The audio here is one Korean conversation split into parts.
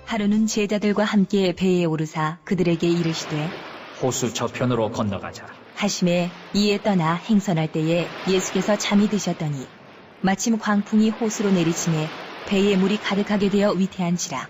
하루는 제자들과 함께 배에 오르사 그들에게 이르시되 호수 저편으로 건너가자. 하심에 이에 떠나 행선할 때에 예수께서 잠이 드셨더니 마침 광풍이 호수로 내리침에 배에 물이 가득하게 되어 위태한지라.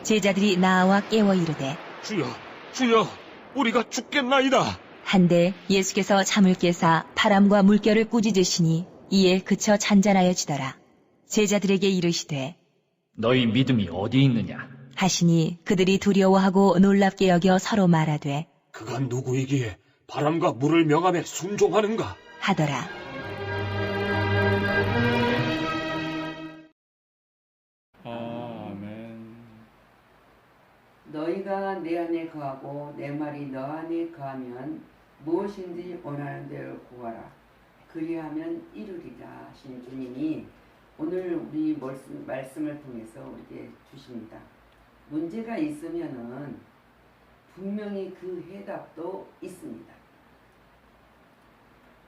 제자들이 나와 깨워 이르되 주여, 주여, 우리가 죽겠나이다. 한데 예수께서 잠을 깨사 바람과 물결을 꾸짖으시니 이에 그쳐 잔잔하여지더라. 제자들에게 이르시되 너희 믿음이 어디 있느냐? 하시니 그들이 두려워하고 놀랍게 여겨 서로 말하되 그가 누구이기에 바람과 물을 명함에 순종하는가? 하더라. 아멘. 너희가 내 안에 거하고 내 말이 너 안에 거하면 무엇인지 원하는 대로 구하라. 그리하면 이루리라 하신 주님이 오늘 우리 말씀을 통해서 우리에게 주십니다. 문제가 있으면은 분명히 그 해답도 있습니다.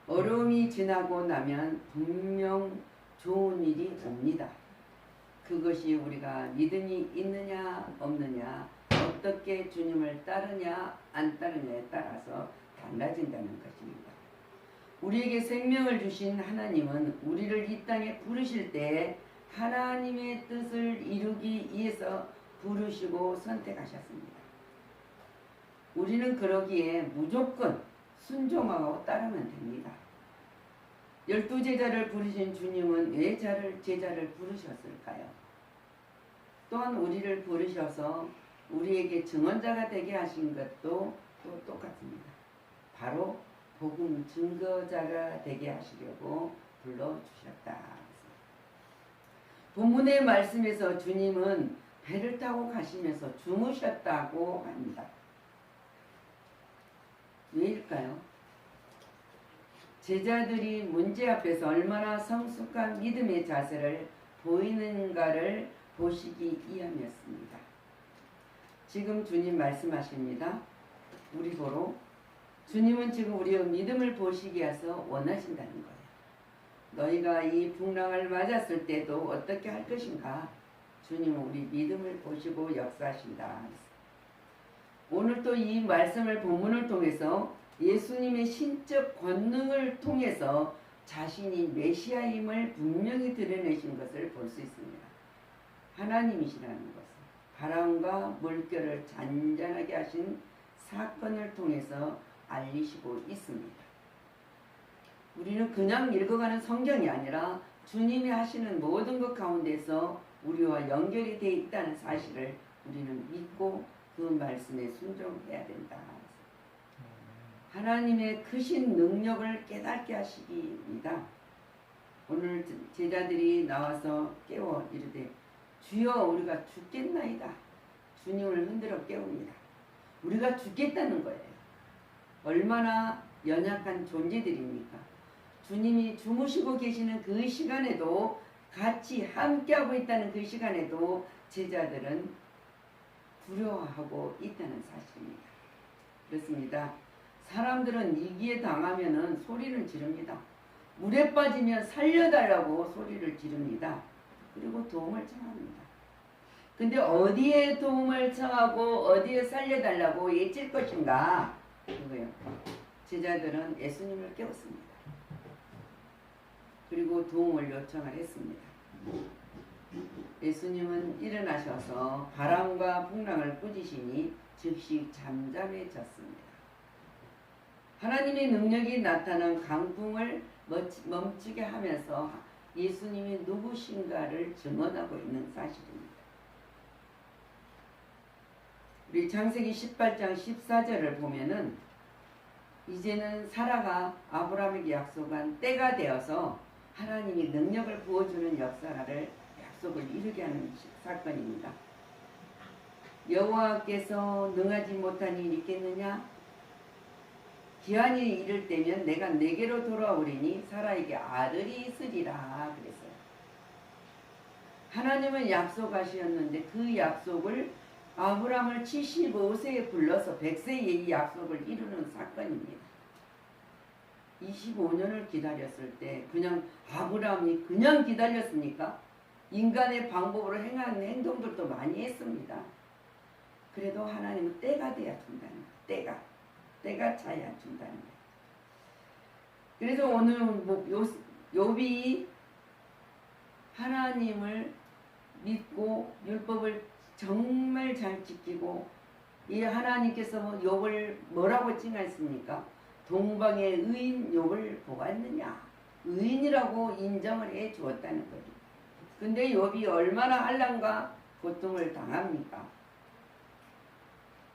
어려움이 지나고 나면 분명 좋은 일이 옵니다. 그것이 우리가 믿음이 있느냐 없느냐, 어떻게 주님을 따르냐 안 따르냐에 따라서 달라진다는 것입니다. 우리에게 생명을 주신 하나님은 우리를 이 땅에 부르실 때 하나님의 뜻을 이루기 위해서 부르시고 선택하셨습니다. 우리는 그러기에 무조건 순종하고 따르면 됩니다. 12제자를 부르신 주님은 왜 제자를 부르셨을까요? 또한 우리를 부르셔서 우리에게 증언자가 되게 하신 것도 또 똑같습니다. 바로 복음 증거자가 되게 하시려고 불러주셨다. 본문의 말씀에서 주님은 배를 타고 가시면서 주무셨다고 합니다. 왜일까요? 제자들이 문제 앞에서 얼마나 성숙한 믿음의 자세를 보이는가를 보시기 위함이었습니다. 지금 주님 말씀하십니다. 우리 보러 주님은 지금 우리의 믿음을 보시기 위해서 원하신다는 거예요. 너희가 이 풍랑을 맞았을 때도 어떻게 할 것인가? 주님은 우리 믿음을 보시고 역사하신다. 오늘 또 이 말씀을 본문을 통해서 예수님의 신적 권능을 통해서 자신이 메시아임을 분명히 드러내신 것을 볼 수 있습니다. 하나님이시라는 것을, 바람과 물결을 잔잔하게 하신 사건을 통해서 알리시고 있습니다. 우리는 그냥 읽어가는 성경이 아니라 주님이 하시는 모든 것 가운데서 우리와 연결이 되어 있다는 사실을 우리는 믿고 그 말씀에 순종해야 된다. 하나님의 크신 능력을 깨닫게 하시기입니다. 오늘 제자들이 나와서 깨워 이르되 주여 우리가 죽겠나이다. 주님을 흔들어 깨웁니다. 우리가 죽겠다는 거예요. 얼마나 연약한 존재들입니까? 주님이 주무시고 계시는 그 시간에도 같이 함께하고 있다는 그 시간에도 제자들은 두려워하고 있다는 사실입니다. 그렇습니다. 사람들은 위기에 당하면은 소리를 지릅니다. 물에 빠지면 살려달라고 소리를 지릅니다. 그리고 도움을 청합니다. 근데 어디에 도움을 청하고 어디에 살려달라고 외칠 것인가? 그거요. 제자들은 예수님을 깨웠습니다. 그리고 도움을 요청을 했습니다. 예수님은 일어나셔서 바람과 풍랑을 꾸짖으시니 즉시 잠잠해졌습니다. 하나님의 능력이 나타난 강풍을 멈추게 하면서 예수님이 누구신가를 증언하고 있는 사실입니다. 우리 창세기 18장 14절을 보면은 이제는 사라가 아브라함에게 약속한 때가 되어서 하나님이 능력을 부어주는 약속을 이루게 하는 사건입니다. 여호와께서 능하지 못한 일이 있겠느냐? 기한이 이를 때면 내가 내게로 돌아오리니 사라에게 아들이 있으리라 그랬어요. 하나님은 약속하셨는데 그 약속을 아브라함을 75세에 불러서 100세에 이 약속을 이루는 사건입니다. 25년을 기다렸을 때 그냥 아브라함이 그냥 기다렸습니까? 인간의 방법으로 행하는 행동들도 많이 했습니다. 그래도 하나님은 때가 돼야 준다는 거예요. 때가 차야 준다는 거예요. 그래서 오늘 욥이 하나님을 믿고 율법을 정말 잘 지키고, 이 하나님께서 욥을 뭐라고 칭하셨습니까? 동방의 의인 욥을 보았느냐, 의인이라고 인정을 해 주었다는 거죠. 근데 욥이 얼마나 한란과 고통을 당합니까?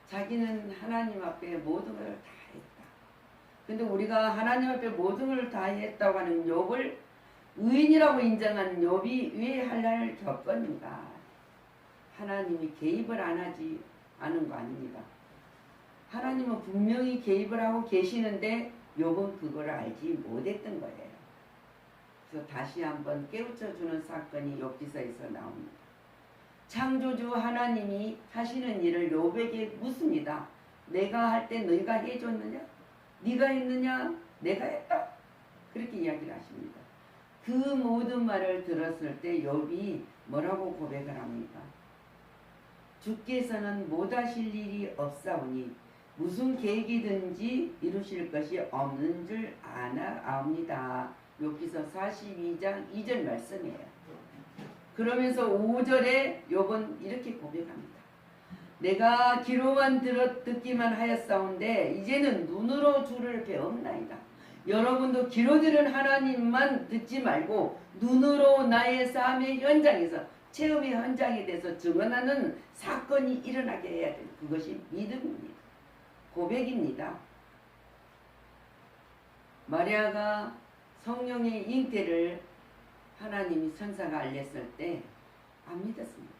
자기는 하나님 앞에 모든 걸 다 했다. 근데 우리가 하나님 앞에 모든 걸 다 했다고 하는 욥을 의인이라고 인정한 욥이 왜 한란을 겪었는가? 하나님이 개입을 안 하지 않은 거 아닙니다. 하나님은 분명히 개입을 하고 계시는데 욥은 그걸 알지 못했던 거예요. 그래서 다시 한번 깨우쳐주는 사건이 욥기서에서 나옵니다. 창조주 하나님이 하시는 일을 욥에게 묻습니다. 내가 할 때 너희가 해줬느냐? 네가 했느냐? 내가 했다. 그렇게 이야기를 하십니다. 그 모든 말을 들었을 때 욥이 뭐라고 고백을 합니까? 주께서는 못하실 일이 없사오니 무슨 계획이든지 이루실 것이 없는 줄 아옵니다. 욥기서 42장 2절 말씀이에요. 그러면서 5절에 욥은 이렇게 고백합니다. 내가 귀로만 듣기만 하였사온데 이제는 눈으로 주를 배웠나이다. 여러분도 귀로 들은 하나님만 듣지 말고 눈으로 나의 삶의 현장에서, 체험의 현장에 대해서 증언하는 사건이 일어나게 해야 돼요. 그것이 믿음입니다. 고백입니다. 마리아가 성령의 잉태를 하나님이 천사가 알렸을 때 안 믿었습니다.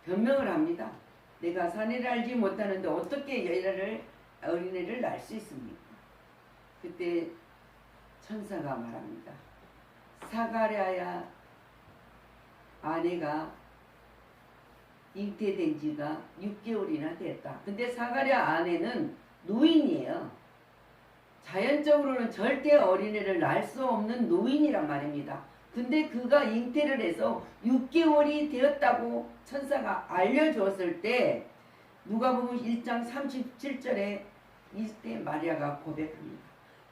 변명을 합니다. 내가 사내를 알지 못하는데 어떻게 어린애를 낳을 수 있습니까? 그때 천사가 말합니다. 사가랴야 아내가 잉태된 지가 6개월이나 됐다. 근데 사가랴 아내는 노인이에요. 자연적으로는 절대 어린애를 낳을 수 없는 노인이란 말입니다. 근데 그가 잉태를 해서 6개월이 되었다고 천사가 알려주었을 때 누가복음 1장 37절에 이때 마리아가 고백합니다.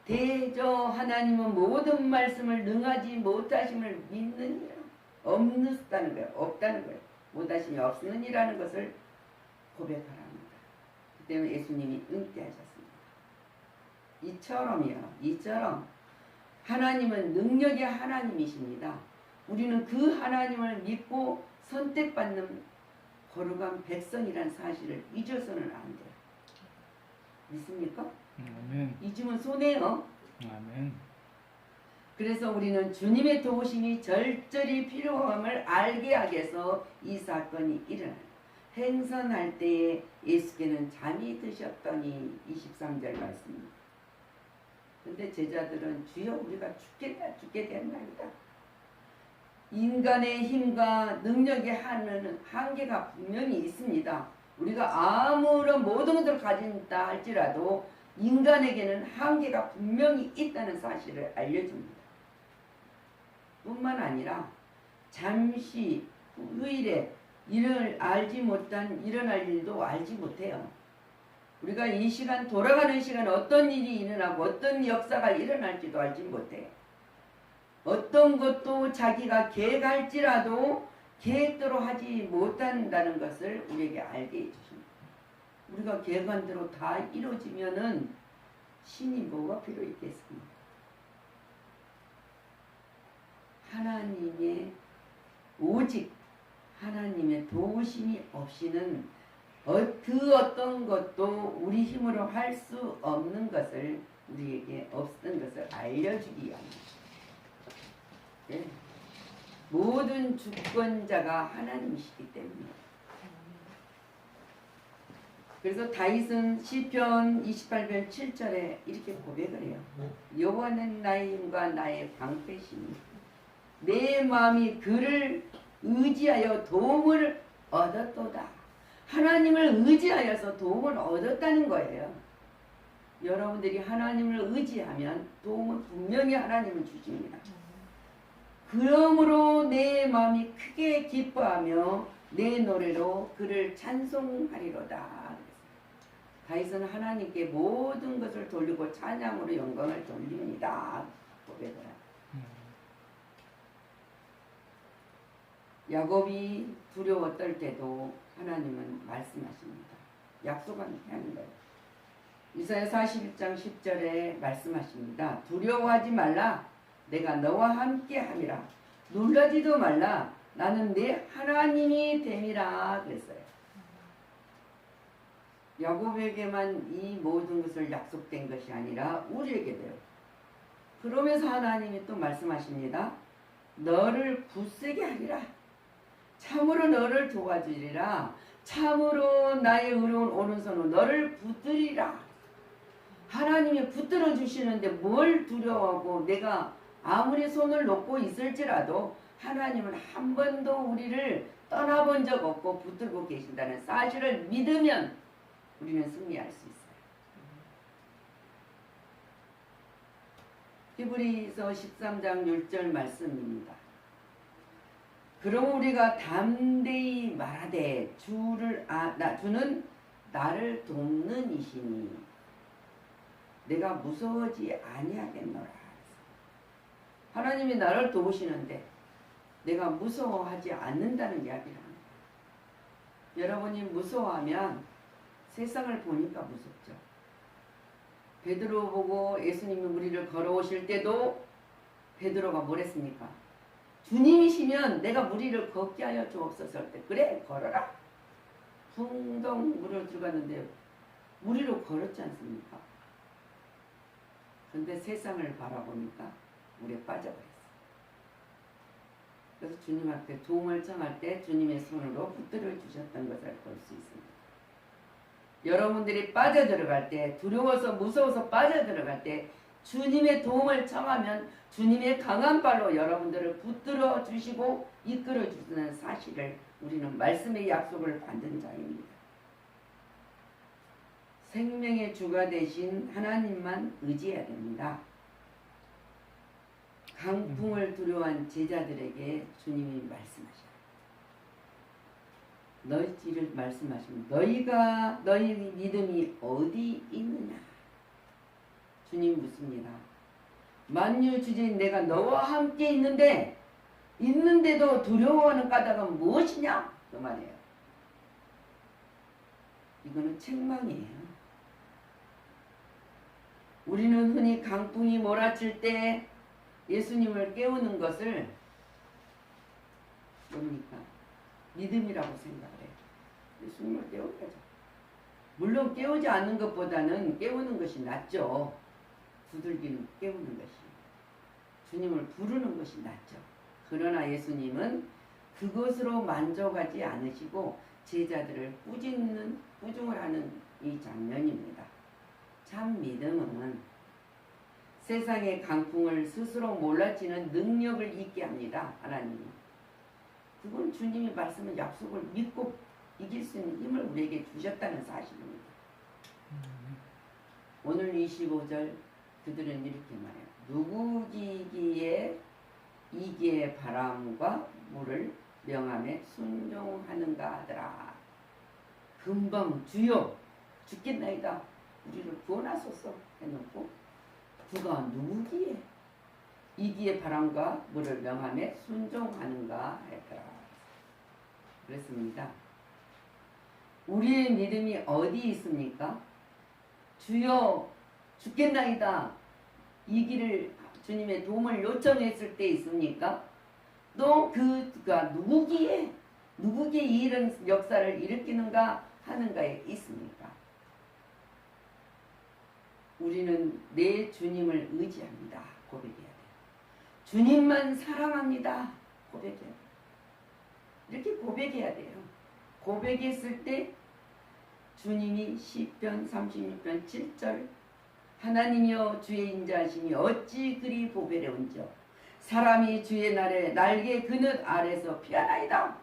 대저 하나님은 모든 말씀을 능하지 못하심을 믿느니라. 없다는 거예요. 없다는 거예요. 못하심이 없느니라는 것을 고백하랍니다. 그때는 예수님이 잉태하셨습니다. 이처럼 하나님은 능력의 하나님이십니다. 우리는 그 하나님을 믿고 선택받는 거룩한 백성이라는 사실을 잊어서는 안 돼요. 믿습니까? 아멘. 잊으면 손해요. 아멘. 그래서 우리는 주님의 도우심이 절절히 필요함을 알게 하기 위해서 이 사건이 일어나요. 행선할 때에 예수께는 잠이 드셨더니 23절 말씀입니다. 근데 제자들은 주여 우리가 죽게 된다니까. 인간의 힘과 능력에 하는 한계가 분명히 있습니다. 우리가 아무런 모든 것을 가진다 할지라도 인간에게는 한계가 분명히 있다는 사실을 알려줍니다. 뿐만 아니라 잠시 후일에 일어날 일도 알지 못해요. 우리가 이 시간, 돌아가는 시간 어떤 일이 일어나고 어떤 역사가 일어날지도 알지 못해요. 어떤 것도 자기가 계획할지라도 계획대로 하지 못한다는 것을 우리에게 알게 해주십니다. 우리가 계획한 대로 다 이루어지면은 신이 뭐가 필요 있겠습니까? 오직 하나님의 도우심이 없이는 그 어떤 것도 우리 힘으로 할 수 없는 것을, 우리에게 없는 것을 알려주기 위함입니다. 네. 모든 주권자가 하나님이시기 때문에. 그래서 다윗은 시편 28편 7절에 이렇게 고백을 해요. 여호와는 나의 힘과 나의 방패시니 내 마음이 그를 의지하여 도움을 얻었도다. 하나님을 의지하여서 도움을 얻었다는 거예요. 여러분들이 하나님을 의지하면 도움은 분명히 하나님을 주십니다. 그러므로 내 마음이 크게 기뻐하며 내 노래로 그를 찬송하리로다. 다윗은 하나님께 모든 것을 돌리고 찬양으로 영광을 돌립니다. 고백을 합니다. 야곱이 두려워 떨 때도 하나님은 말씀하십니다. 약속은 하는 거예요. 이사야 41장 10절에 말씀하십니다. 두려워하지 말라. 내가 너와 함께 함이라. 놀라지도 말라. 나는 내 하나님이 됨이라 그랬어요. 야곱에게만 이 모든 것을 약속된 것이 아니라 우리에게도요. 그러면서 하나님이 또 말씀하십니다. 너를 굳세게 하리라. 참으로 너를 도와주리라. 참으로 나의 의로운 오른손으로 너를 붙들리라. 하나님이 붙들어 주시는데 뭘 두려워하고, 내가 아무리 손을 놓고 있을지라도 하나님은 한 번도 우리를 떠나본 적 없고 붙들고 계신다는 사실을 믿으면 우리는 승리할 수 있어요. 히브리서 13장 6절 말씀입니다. 그럼 우리가 담대히 말하되 주는 나를 돕는 이시니 내가 무서워하지 아니하겠노라. 하나님이 나를 도우시는데 내가 무서워하지 않는다는 이야기를 합니다. 여러분이 무서워하면 세상을 보니까 무섭죠. 베드로 보고 예수님이 우리를 걸어오실 때도 베드로가 뭘 했습니까? 주님이시면 내가 무리를 걷게 하여 주옵소서 할 때, 그래 걸어라. 붕덩 물을 들어갔는데 무리로 걸었지 않습니까? 그런데 세상을 바라보니까 물에 빠져버렸어요. 그래서 주님 앞에 도움을 청할 때 주님의 손으로 붙들어 주셨던 것을 볼 수 있습니다. 여러분들이 빠져들어갈 때, 두려워서 무서워서 빠져들어갈 때 주님의 도움을 청하면 주님의 강한 발로 여러분들을 붙들어 주시고 이끌어 주시는 사실을 우리는 말씀의 약속을 받는 자입니다. 생명의 주가 되신 하나님만 의지해야 됩니다. 강풍을 두려워한 제자들에게 주님이 말씀하셔요. 너희를 말씀하십니다. 너희 믿음이 어디 있느냐? 주님 묻습니다. 만유 주제인 내가 너와 함께 있는데도 두려워하는 까닭은 무엇이냐? 그 말이에요. 이거는 책망이에요. 우리는 흔히 강풍이 몰아칠 때 예수님을 깨우는 것을 뭡니까? 믿음이라고 생각을 해요. 예수님을 깨우죠. 물론 깨우지 않는 것보다는 깨우는 것이 낫죠. 두들기는 깨우는 것이. 주님을 부르는 것이 낫죠. 그러나 예수님은 그것으로 만족하지 않으시고 제자들을 꾸중을 하는 이 장면입니다. 참 믿음은 세상의 강풍을 스스로 몰라치는 능력을 있게 합니다. 하나님이. 그건 주님이 말씀은 약속을 믿고 이길 수 있는 힘을 우리에게 주셨다는 사실입니다. 오늘 25절 그들은 이렇게 말해요. 누구기에 이기의 바람과 물을 명함에 순종하는가 하더라. 금방 주여 죽겠나이다. 우리를 구원하소서 해놓고 그가 누구기에 이기의 바람과 물을 명함에 순종하는가 했더라. 그렇습니다. 우리의 믿음이 어디 있습니까? 주여 죽겠나이다. 이 길을 주님의 도움을 요청했을 때 있습니까? 또 그가 누구기에 이런 역사를 일으키는가 하는가에 있습니까? 우리는 내 주님을 의지합니다. 고백해야 돼요. 주님만 사랑합니다. 고백해야 돼요. 이렇게 고백해야 돼요. 고백했을 때 주님이 시편 36편 7절 하나님이여 주의 인자하심이 어찌 그리 보배로운지요. 사람이 주의 날에 날개 그늘 아래서 피하나이다.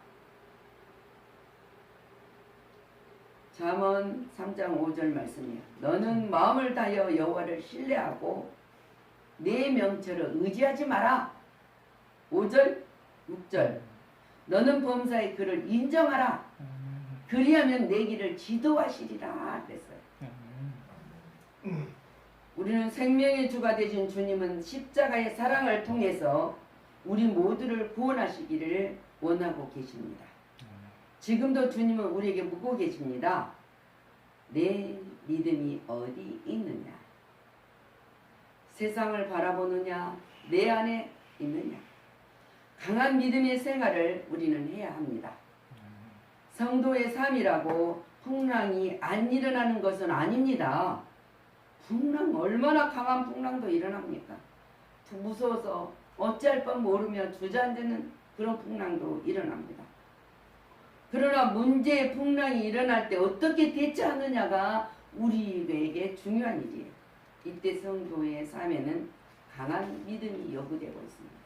잠언 3장 5절 말씀이에요. 너는 마음을 다하여 여호와를 신뢰하고 내 명철을 의지하지 마라. 5절, 6절. 너는 범사의 그를 인정하라. 그리하면 내 길을 지도하시리라 그랬어요. 우리는 생명의 주가 되신 주님은 십자가의 사랑을 통해서 우리 모두를 구원하시기를 원하고 계십니다. 지금도 주님은 우리에게 묻고 계십니다. 내 믿음이 어디 있느냐? 세상을 바라보느냐? 내 안에 있느냐? 강한 믿음의 생활을 우리는 해야 합니다. 성도의 삶이라고 풍랑이 안 일어나는 것은 아닙니다. 풍랑, 얼마나 강한 풍랑도 일어납니까? 무서워서 어찌할 뻔 모르며 주저앉는 그런 풍랑도 일어납니다. 그러나 문제의 풍랑이 일어날 때 어떻게 대처하느냐가 우리에게 중요한 일이에요. 이때 성도의 삶에는 강한 믿음이 요구되고 있습니다.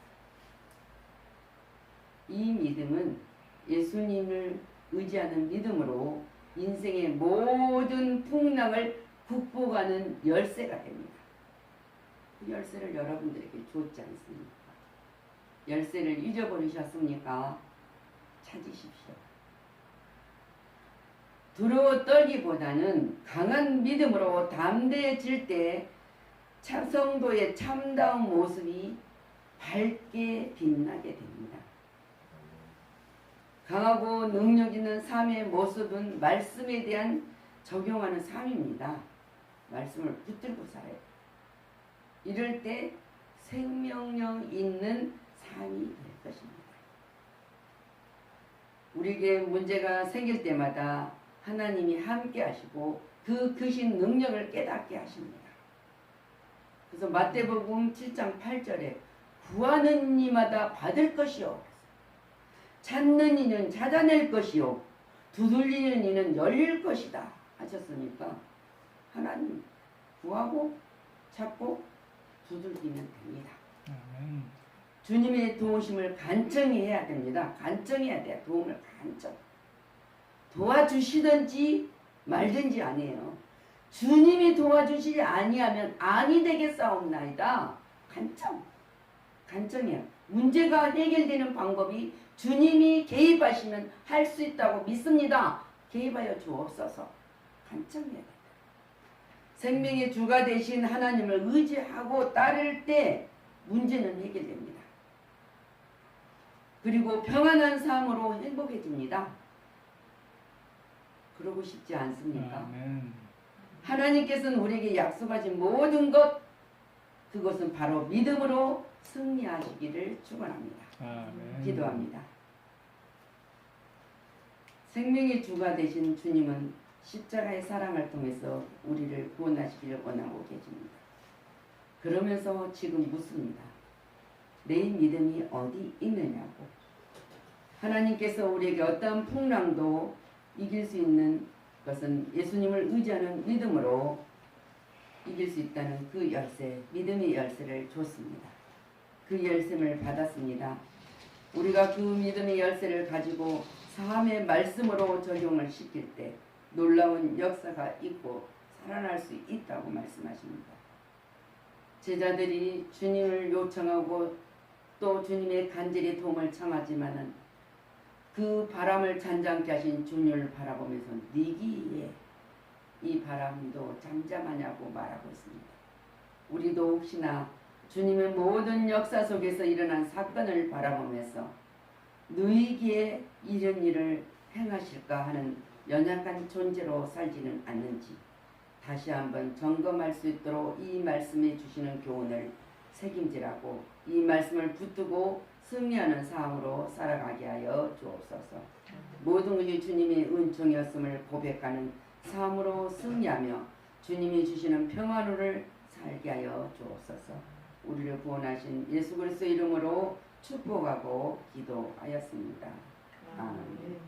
이 믿음은 예수님을 의지하는 믿음으로 인생의 모든 풍랑을 극복하는 열쇠가 됩니다. 그 열쇠를 여러분들에게 줬지 않습니까? 열쇠를 잊어버리셨습니까? 찾으십시오. 두려워 떨기보다는 강한 믿음으로 담대해질 때 성도의 참다운 모습이 밝게 빛나게 됩니다. 강하고 능력 있는 삶의 모습은 말씀에 대한 적용하는 삶입니다. 말씀을 붙들고 살아요. 이럴 때 생명력 있는 삶이 될 것입니다. 우리에게 문제가 생길 때마다 하나님이 함께 하시고 그 크신 능력을 깨닫게 하십니다. 그래서 마태복음 7장 8절에 구하는 이마다 받을 것이요 찾는 이는 찾아낼 것이요 두들리는 이는 열릴 것이다 하셨으니까 하나님 구하고 찾고 두들기면 됩니다. 주님의 도우심을 간청히 해야 됩니다. 간청해야 돼요. 도움을 간청. 도와주시든지 말든지 아니에요. 주님이 도와주시지 아니하면 아니 되겠사옵나이다. 간청. 간청이에요. 문제가 해결되는 방법이 주님이 개입하시면 할 수 있다고 믿습니다. 개입하여 주옵소서. 간청해야 돼요. 생명의 주가 되신 하나님을 의지하고 따를 때 문제는 해결됩니다. 그리고 평안한 삶으로 행복해집니다. 그러고 싶지 않습니까? 아멘. 하나님께서는 우리에게 약속하신 모든 것 그것은 바로 믿음으로 승리하시기를 축원합니다. 아멘. 기도합니다. 생명의 주가 되신 주님은 십자가의 사랑을 통해서 우리를 구원하시기를 원하고 계십니다. 그러면서 지금 묻습니다. 내 믿음이 어디 있느냐고. 하나님께서 우리에게 어떠한 풍랑도 이길 수 있는 것은 예수님을 의지하는 믿음으로 이길 수 있다는 그 열쇠, 믿음의 열쇠를 줬습니다. 그 열쇠를 받았습니다. 우리가 그 믿음의 열쇠를 가지고 삶의 말씀으로 적용을 시킬 때 놀라운 역사가 있고 살아날 수 있다고 말씀하십니다. 제자들이 주님을 요청하고 또 주님의 간절히 도움을 청하지만은 그 바람을 잔잔케 하신 주님을 바라보면서 니기에 이 바람도 잠잠하냐고 말하고 있습니다. 우리도 혹시나 주님의 모든 역사 속에서 일어난 사건을 바라보면서 누이기에 이런 일을 행하실까 하는 연약한 존재로 살지는 않는지 다시 한번 점검할 수 있도록 이 말씀에 주시는 교훈을 책임지라고 이 말씀을 붙들고 승리하는 삶으로 살아가게 하여 주옵소서. 모든 것이 주님의 은총이었음을 고백하는 삶으로 승리하며 주님이 주시는 평안을 살게 하여 주옵소서. 우리를 구원하신 예수 그리스도 이름으로 축복하고 기도하였습니다. 아멘.